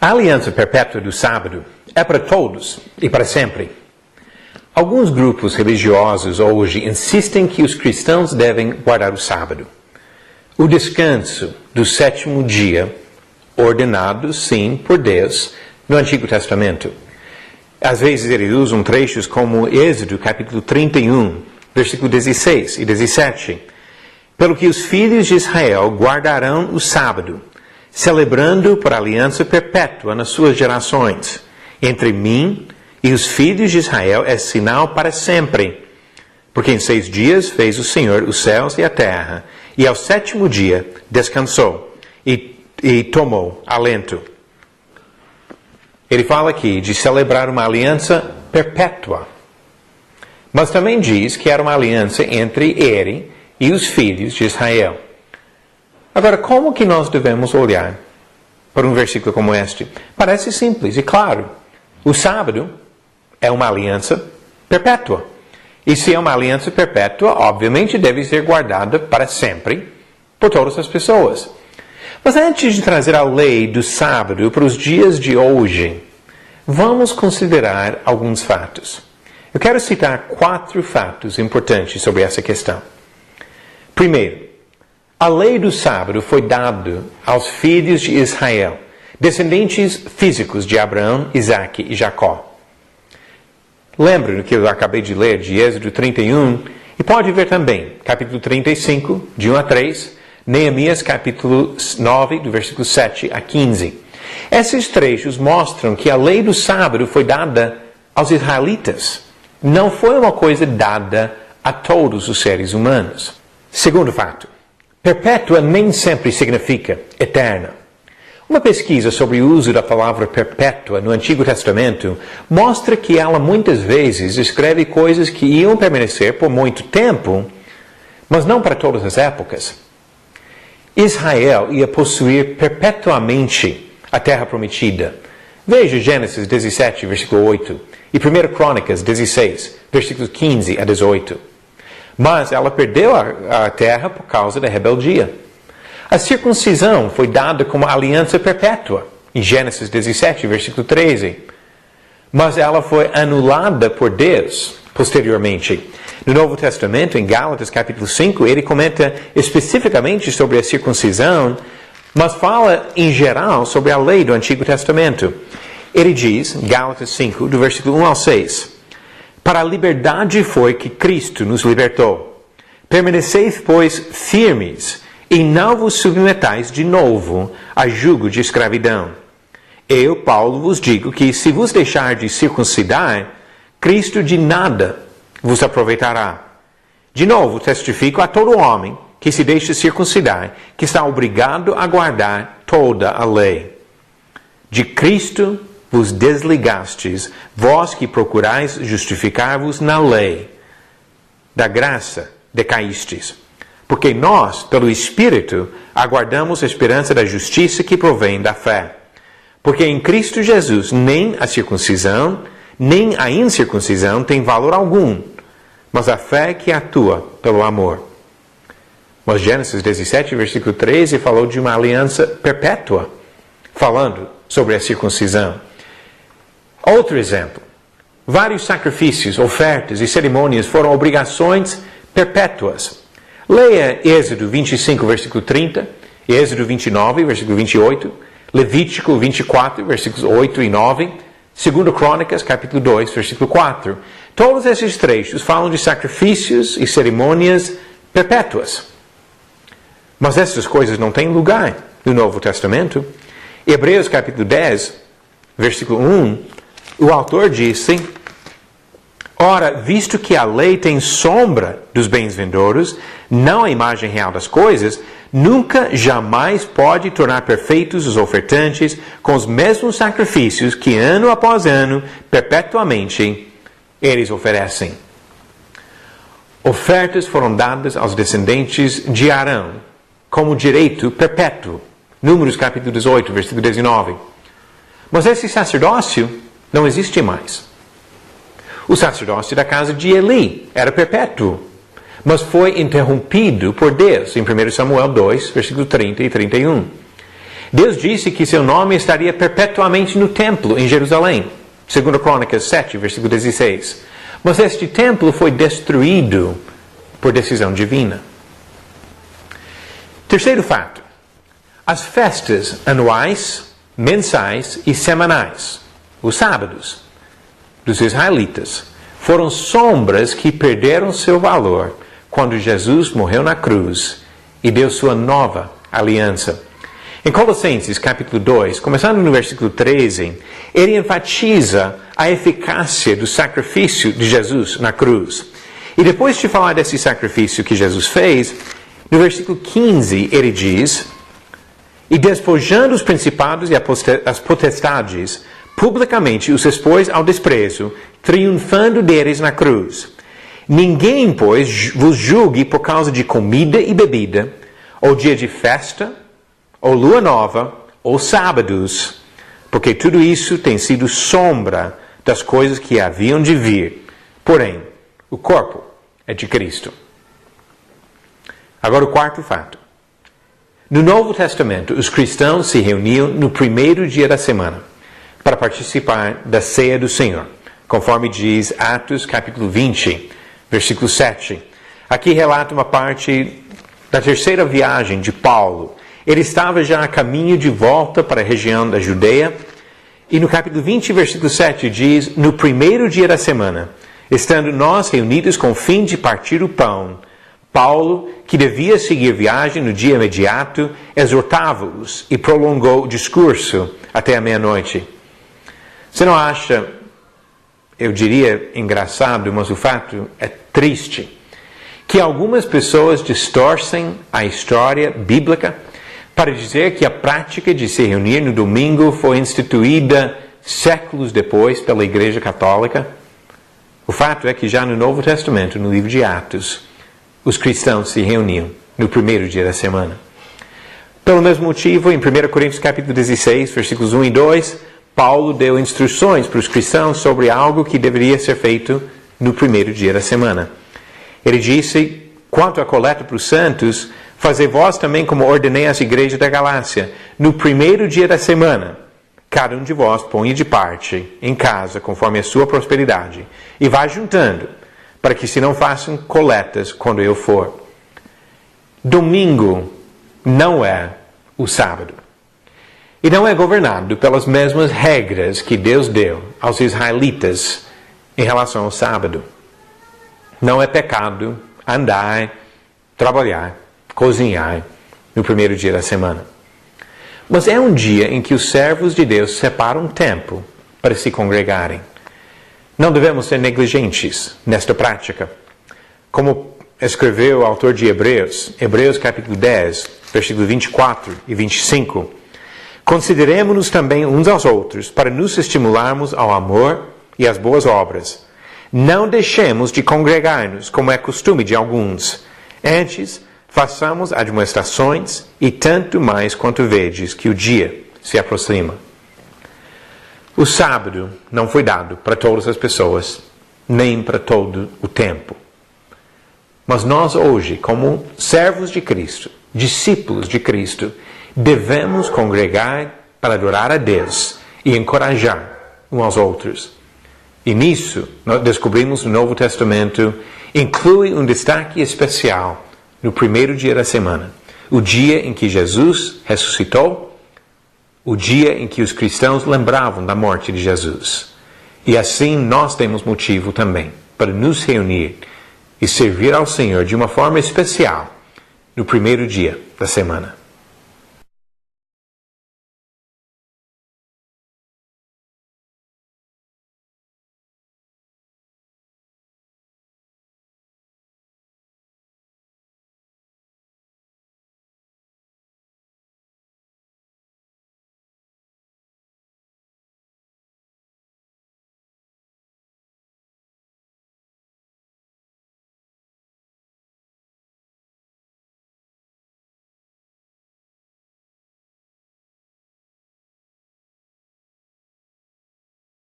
A aliança perpétua do sábado é para todos e para sempre. Alguns grupos religiosos hoje insistem que os cristãos devem guardar o sábado. O descanso do sétimo dia, ordenado, sim, por Deus, no Antigo Testamento. Às vezes eles usam trechos como Êxodo, capítulo 31, versículo 16 e 17. Pelo que os filhos de Israel guardarão o sábado, celebrando por aliança perpétua nas suas gerações. Entre mim e os filhos de Israel é sinal para sempre. Porque em 6 dias fez o Senhor os céus e a terra, e ao sétimo dia descansou e tomou alento. Ele fala aqui de celebrar uma aliança perpétua. Mas também diz que era uma aliança entre ele e os filhos de Israel. Agora, como que nós devemos olhar para um versículo como este? Parece simples e claro. O sábado é uma aliança perpétua. E se é uma aliança perpétua, obviamente deve ser guardada para sempre por todas as pessoas. Mas antes de trazer a lei do sábado para os dias de hoje, vamos considerar alguns fatos. Eu quero citar 4 fatos importantes sobre essa questão. Primeiro, a lei do sábado foi dada aos filhos de Israel, descendentes físicos de Abraão, Isaque e Jacó. Lembra do que eu acabei de ler de Êxodo 31? E pode ver também, capítulo 35, de 1 a 3, Neemias, capítulo 9, do versículo 7 a 15. Esses trechos mostram que a lei do sábado foi dada aos israelitas. Não foi uma coisa dada a todos os seres humanos. Segundo fato, perpétua nem sempre significa eterna. Uma pesquisa sobre o uso da palavra perpétua no Antigo Testamento mostra que ela muitas vezes escreve coisas que iam permanecer por muito tempo, mas não para todas as épocas. Israel ia possuir perpetuamente a terra prometida. Veja Gênesis 17, versículo 8, e 1 Crônicas 16, versículos 15 a 18. Mas ela perdeu a terra por causa da rebeldia. A circuncisão foi dada como aliança perpétua, em Gênesis 17, versículo 13. Mas ela foi anulada por Deus posteriormente. No Novo Testamento, em Gálatas capítulo 5, ele comenta especificamente sobre a circuncisão, mas fala em geral sobre a lei do Antigo Testamento. Ele diz, Gálatas 5, do versículo 1 ao 6, para a liberdade foi que Cristo nos libertou. Permaneceis, pois, firmes, e não vos submetais de novo a jugo de escravidão. Eu, Paulo, vos digo que se vos deixar de circuncidar, Cristo de nada vos aproveitará. De novo, testifico a todo homem que se deixa circuncidar, que está obrigado a guardar toda a lei. De Cristo vos desligastes, vós que procurais justificar-vos na lei. Da graça decaístes. Porque nós, pelo Espírito, aguardamos a esperança da justiça que provém da fé. Porque em Cristo Jesus nem a circuncisão, nem a incircuncisão tem valor algum, mas a fé que atua pelo amor. Mas Gênesis 17, versículo 13, falou de uma aliança perpétua, falando sobre a circuncisão. Outro exemplo. Vários sacrifícios, ofertas e cerimônias foram obrigações perpétuas. Leia Êxodo 25, versículo 30, Êxodo 29, versículo 28, Levítico 24, versículos 8 e 9, 2 Crônicas, capítulo 2, versículo 4. Todos esses trechos falam de sacrifícios e cerimônias perpétuas. Mas essas coisas não têm lugar no Novo Testamento. Hebreus, capítulo 10, versículo 1, o autor disse: ora, visto que a lei tem sombra dos bens vindouros, não a imagem real das coisas, nunca, jamais pode tornar perfeitos os ofertantes com os mesmos sacrifícios que ano após ano, perpetuamente, eles oferecem. Ofertas foram dadas aos descendentes de Arão, como direito perpétuo. Números capítulo 18, versículo 19. Mas esse sacerdócio não existe mais. O sacerdócio da casa de Eli era perpétuo, mas foi interrompido por Deus, em 1 Samuel 2, versículo 30 e 31. Deus disse que seu nome estaria perpetuamente no templo, em Jerusalém. 2 Crônicas 7, versículo 16. Mas este templo foi destruído por decisão divina. Terceiro fato. As festas anuais, mensais e semanais, os sábados, dos israelitas, foram sombras que perderam seu valor quando Jesus morreu na cruz e deu sua nova aliança. Em Colossenses capítulo 2, começando no versículo 13, ele enfatiza a eficácia do sacrifício de Jesus na cruz. E depois de falar desse sacrifício que Jesus fez, no versículo 15 ele diz: e despojando os principados e as potestades, publicamente os expôs ao desprezo, triunfando deles na cruz. Ninguém, pois, vos julgue por causa de comida e bebida, ou dia de festa, ou lua nova, ou sábados, porque tudo isso tem sido sombra das coisas que haviam de vir. Porém, o corpo é de Cristo. Agora o quarto fato. No Novo Testamento, os cristãos se reuniam no primeiro dia da semana para participar da ceia do Senhor, conforme diz Atos capítulo 20, versículo 7. Aqui relata uma parte da terceira viagem de Paulo. Ele estava já a caminho de volta para a região da Judeia, e no capítulo 20, versículo 7 diz: no primeiro dia da semana, estando nós reunidos com o fim de partir o pão, Paulo, que devia seguir viagem no dia imediato, exortava-os e prolongou o discurso até a meia-noite. Você não acha, eu diria, engraçado, mas o fato é triste, que algumas pessoas distorcem a história bíblica para dizer que a prática de se reunir no domingo foi instituída séculos depois pela Igreja Católica? O fato é que já no Novo Testamento, no livro de Atos, os cristãos se reuniam no primeiro dia da semana. Pelo mesmo motivo, em 1 Coríntios capítulo 16, versículos 1 e 2, Paulo deu instruções para os cristãos sobre algo que deveria ser feito no primeiro dia da semana. Ele disse: quanto à coleta para os santos, fazei vós também como ordenei às igrejas da Galácia. No primeiro dia da semana, cada um de vós ponha de parte em casa, conforme a sua prosperidade, e vá juntando, para que se não façam coletas quando eu for. Domingo não é o sábado. E não é governado pelas mesmas regras que Deus deu aos israelitas em relação ao sábado. Não é pecado andar, trabalhar, cozinhar no primeiro dia da semana. Mas é um dia em que os servos de Deus separam tempo para se congregarem. Não devemos ser negligentes nesta prática. Como escreveu o autor de Hebreus, Hebreus capítulo 10, versículo 24 e 25, consideremo-nos também uns aos outros para nos estimularmos ao amor e às boas obras. Não deixemos de congregar-nos, como é costume de alguns. Antes, façamos admoestações, e tanto mais quanto vedes que o dia se aproxima. O sábado não foi dado para todas as pessoas, nem para todo o tempo. Mas nós hoje, como servos de Cristo, discípulos de Cristo, devemos congregar para adorar a Deus e encorajar uns aos outros. E nisso, nós descobrimos no Novo Testamento, inclui um destaque especial no primeiro dia da semana, o dia em que Jesus ressuscitou, o dia em que os cristãos lembravam da morte de Jesus. E assim nós temos motivo também para nos reunir e servir ao Senhor de uma forma especial no primeiro dia da semana.